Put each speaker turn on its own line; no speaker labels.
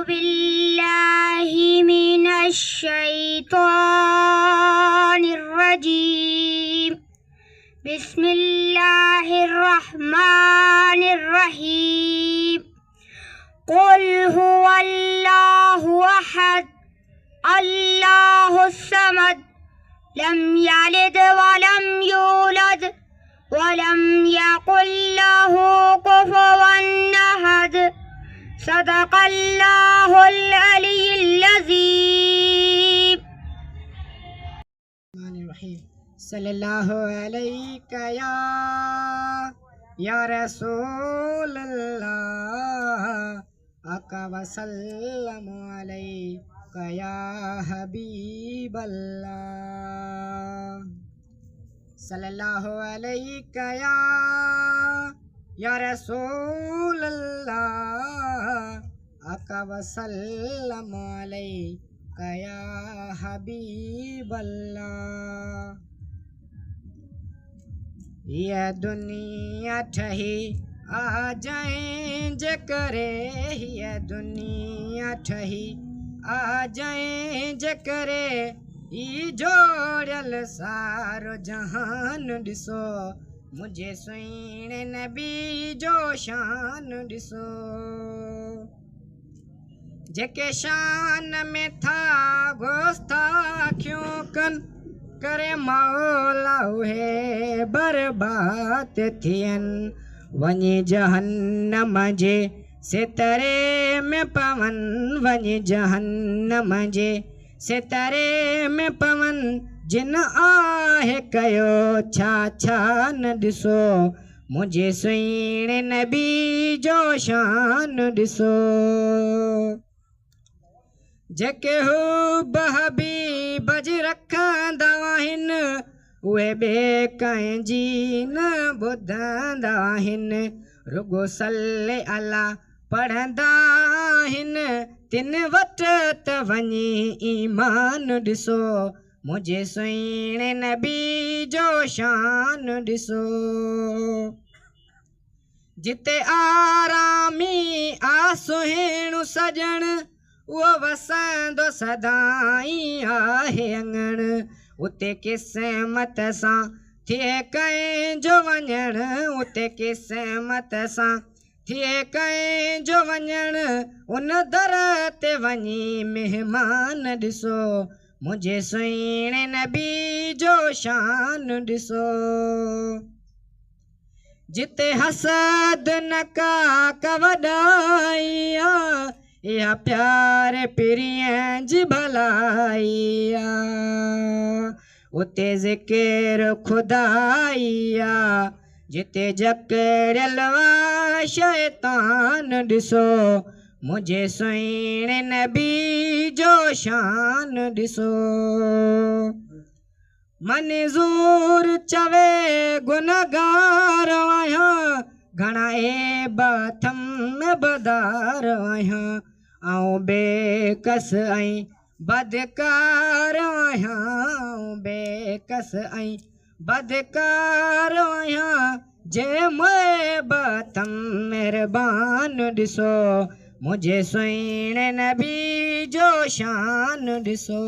बिल्लाहि मिनश शैतानिर रजीम। बिस्मिल्लाहिर रहमानिर रहीम। कुल हुवल्लाहु अहद अल्लाहुस समद लम यलिद वलम यूलद वलम यकुल लहू कुफुवन अहद। सदक़ल्लाहुल अलीयुल अज़ीम।
सल्लल्लाहु अलैका या रसूलल्लाह आका वसल्लमु अलैका या हबीबल्लाह। सल्लल्लाहु अलैका या रसूलल्लाह आका वसल्लमु अलैका या हबीबल्लाह। ये दुनिया ठही आ जाए जकरे, ये दुनिया ठही आ जाए जकरे, ई जोड़ियल सारो जहान ॾिसो, मुझे सुहिणे नबी जो शान ॾिसो। जेके शान में था गुस्ताखियूं कन करे मौला उहे बर्बाद थियनि, वञी जहन्नम जे सितरे में पवन, वञी जहन्नम जे सितरे में पवन, जिन आहे कयो छा छा न ॾिसो, मुझे सुहिणे नबी जो शान ॾिसो। जेके हुब हबीब जी रखंदा आहिनि, उहे ॿिए कंहिंजी न ॿुधंदा आहिनि, रुगो सल्ले अला पढ़ंदा आहिनि, तिन वटि त वञी ईमान ॾिसो, मुझे सुहिणे नबी जो शान ॾिसो। जिते आरामी आ सुहिणो सजण, उहो वसंदो सदाई आहे अङण, उते क़िस्मत सां थिए कंहिंजो वञण, उते क़िस्मत सां थिए कंहिंजो वञण, उन दर ते वञी महिमान ॾिसो, मुझे सुहिणे नबी जो शान ॾिसो। जिते हसद न का वॾाई आ, या प्यारे पिरियं जी भलाई आ, उते ज़िकिर खुदाई आ, जिते जकड़ियल शैतान ॾिसो, मुझे सुहिणे नबी जो शान ॾिसो। मंज़ूर चवे गुनहगार आहियां, घणा ऐब थम में बदार आहियां, आऊं बेकस ऐं बदकार आहियां, आऊं बेकस ऐं बदकार आहियां, जे मुहबतम महिरबान ॾिसो, मुझे सुहिणे नबी जो शान ॾिसो।